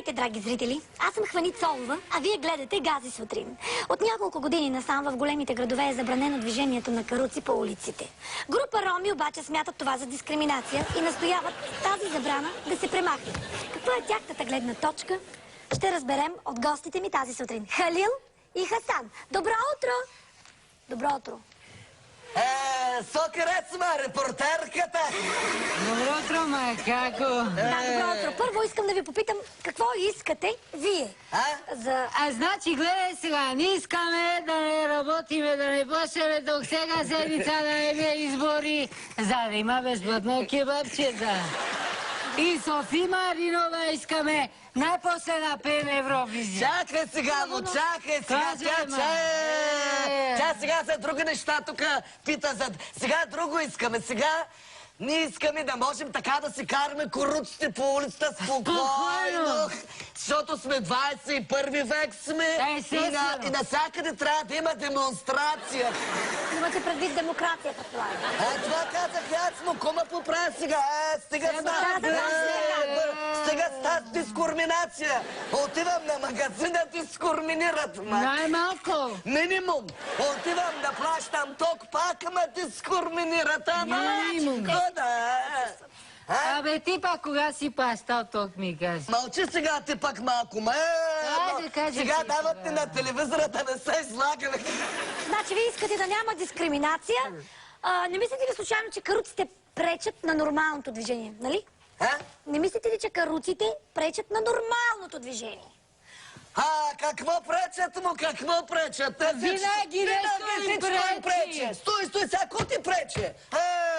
Здравейте, драги зрители! Аз съм Хвани Цолова, а вие гледате Гази сутрин. От няколко години насам в големите градове е забранено движението на каруци по улиците. Група роми обаче смятат това за дискриминация и настояват тази забрана да се премахне. Каква е тяхната гледна точка? Ще разберем от гостите ми тази сутрин. Халил и Хасан. Добро утро! Добро утро! Сокърец, репортерката! Добро утро, макако! Да, добро утро. Първо искам да ви попитам какво искате вие. Значи, гледай сега, ние искаме да не работиме, да не почнеме тук сега седмица да не бе избори, за да има безплатно кебабчета. И Софи Маринова искаме най-после да пеем Евровизия. Чакай сега, му чакай сега, тя сега за други неща тук пита за... Сега друго искаме, сега ние искаме да можем така да си караме коруците по улицата спокойно, защото сме 21 век сме и навсякъде трябва да има демонстрация. Имате предвид демокрацията, това е. Това казах аз му, кома поправя сега, стига с тази дискриминация. Отивам на магазина, дискриминират, ма. Най-малко. Минимум. Отивам да плащам ток, пак ма дискриминират, ама. Минимум. Абе, ти пак кога си плащал ток, ми кажи? Мълчи сега ти пак малко, сега дават ни на телевизора да не се излагаме. Значи вие искате да няма дискриминация. Не мислите ли случайно, че каруците пречат на нормалното движение, нали? Не мислите ли, че каруците пречат на нормалното движение? Какво пречат му, какво пречат? Винаги нещо им пречи. Стой, сега, какво ти пречи?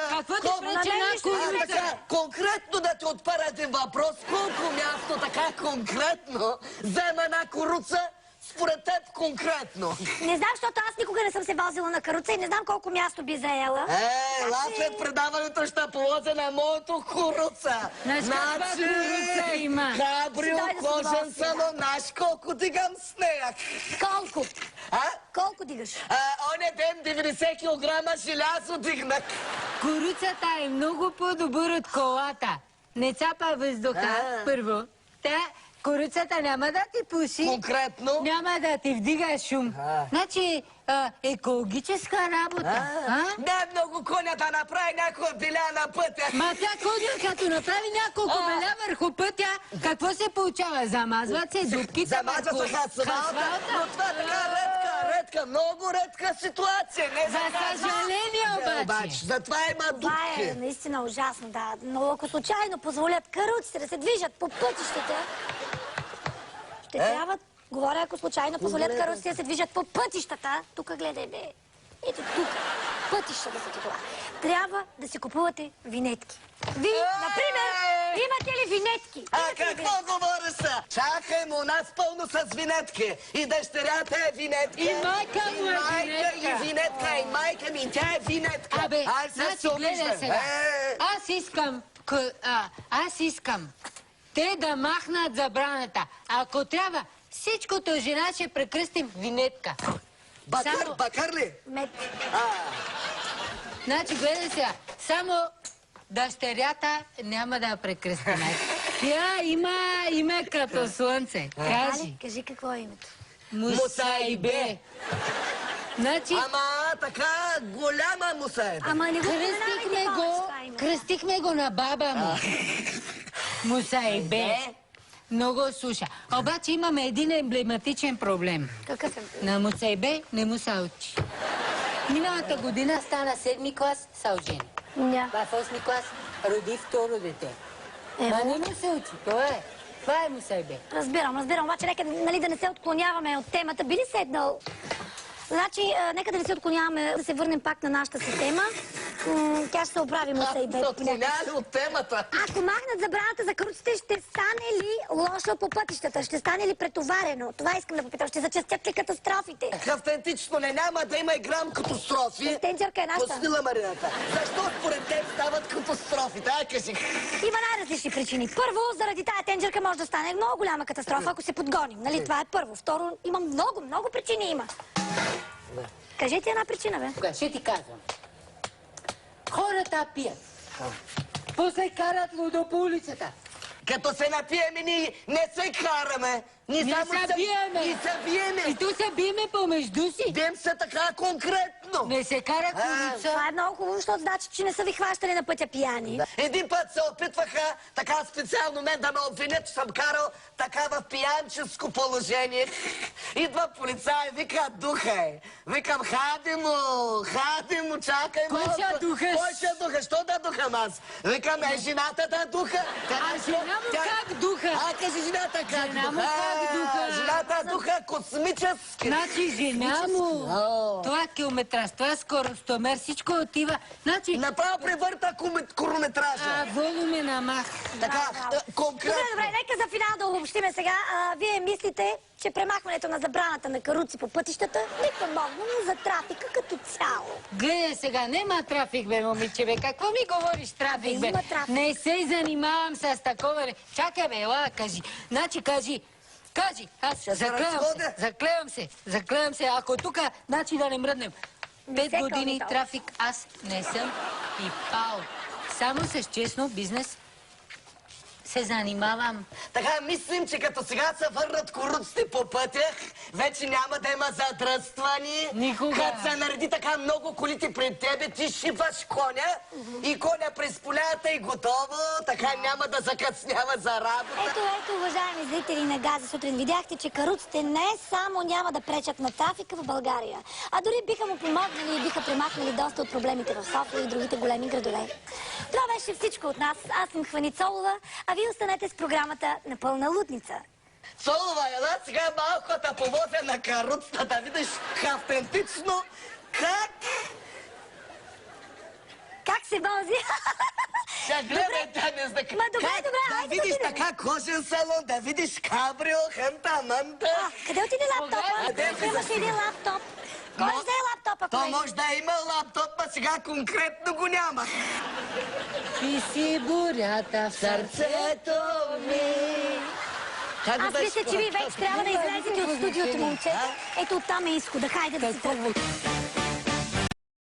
Какво ти пречи на курица? Конкретно да ти отпара един въпрос, колко място така конкретно взема една коруца? Според теб конкретно. Не знам, защото аз никога не съм се возила на каруца и не знам колко място би заела. Ела след предаването ще полозя на моето коруца. Значи, коруца има. Кабрио, кожен салон, знаеш колко дигам с нея. Колко? Колко дигаш? Оня ден 90 килограма желязо дигнах. Коруцата е много по-добър от колата. Не цапа въздуха, първо. Коруцата няма да ти пуши. Конкретно? Няма да ти вдига шум. Значи, екологическа работа. Не много коня да направи някоя беля на пътя. Ма тя коня, като направи няколко беля върху пътя, какво се получава? Замазват се дупките. Замазват се асфалта. Но това така редка, много редка ситуация. За съжаление обаче. Затова има дупки. Това е наистина ужасно, да. Но ако случайно позволят каруците да се движат по пътищата, ще трябва, говоря, ако случайно позволят каруците да се движат по пътищата, тук гледай, бе. Ето тук, пътища да са това. Трябва да си купувате винетки. Вие, например, имате ли винетки? Какво говориш са? Чакай му, нас пълно с винетки. И дъщерята е винетка. И майка му е винетка. И винетка, и майка ми, тя е винетка. Абе, значи гледай сега. Аз искам те да махнат забраната. Ако трябва, всичкото жена ще прекръстим винетка. Бакар ли? Мет. Значи, гледай сега, само дъщерята няма да прекръстим. Тя има име като слънце. Кажи какво е името. Мусайбе. Значи... Ама така голяма Мусайбе. Ама не го кръстихме го на баба му. Мусайбе. Много слуша. Обаче имаме един емблематичен проблем. Какъв е? На Мусайбе не му се учи. Миналата година стана 7-ми клас, са ожени. В 8-ми клас роди второ дете. Ма не му се учи, това е Мусайбе. Разбирам, обаче нека да не се отклоняваме от темата. Би ли седнал? Значи, нека да не се отклоняваме, да се върнем пак на нашата система. Тя ще се оправи Мусайбе. Се отклоняли от темата. Ако махнат забраната за каруците, ще стане ли лошо по пътищата? Ще стане ли претоварено? Това искам да попитам. Ще зачестят ли катастрофите? Автентично няма да има и грам катастрофи. Тенджерка е нашата. Пустила Марината. Защо според теб стават катастрофите? Кажи. Има най-различни причини. Първо, заради тая тенджерка може да стане много голяма катастрофа, ако се подгоним. Нали? Това е първо. Второ, има много причини има. Кажете една причина, бе. Ще ти казвам. Хората пият. После карат лудо по улицата. Като се напиеме, ние не се караме. Не се биеме. Ние се биеме. И то се биеме помежду си. Бем се така конкретно. Не се кара курица. Това е много хубаво, защото значи, че не са ви хващали на пътя пияни. Един път се опитваха така специално мен да ме обвинят, че съм карал така в пиянческо положение. Идва полицай, вика, духай. Викам, хади му, чакай Кой малко. ще духаш? Кой ще духа? Що да духам аз? Викам, жената да духа. А жена му как духа? А, кажи жената как Жена му духа. как духа? Жената духа космически. Значи жена му, О. това километраж, това скоростомер, всичко отива. Значи, Направо превърта корометража. волуме на мах. Така, конкретно. Добре, нека за финал да обобщиме сега. Вие мислите, че премахването на забраната на каруци по пътищата би помогнало за трафика като цяло. Гледай сега, нема трафик, бе, момиче, бе. Какво ми говориш трафик, бе? Има трафик. Не се занимавам с такова, бе. Чакай, бе, ела, кажи. Значи, кажи, аз заклевам се, ако тука, значи да не мръднем. Не 5 се години кълни трафик аз не съм пипал. Само с честно бизнес се занимавам. Така, мислим, че като сега се върнат коруците по пътя, вече няма да има задръствани. Никога. Като се нареди така много колите пред тебе, ти шипаш коня и коня през полята и готово, така няма да закъснява за работа. Ето, уважаеми зрители на Газа сутрин, видяхте, че каруците не само няма да пречат на трафика в България, а дори биха му помогнали и биха премахнали доста от проблемите в София и другите големи градове. Това беше всичко от нас. Аз съм Хвани Цолова, а вие останете с програмата на пълна лудница. Цолова, ела сега малко да помогна на каруцата, да видиш автентично как... Как се вози? Тя гледай, тя не знае. Ма добре, Как добре, да айде да видиш отидем. така кожен салон, да видиш кабрио, ханта-манта. Къде отиде лаптопа? Къде Тук имаше един лаптоп. Кой взе лаптопа, То колеги? може да има лаптоп, а сега конкретно го няма. Ти си бурята в Сърцето ми. Как Аз мисля, че вие вече трябва да излезете от студиото, момчета. Ето оттам е изхода. Хайде да си тръгваме.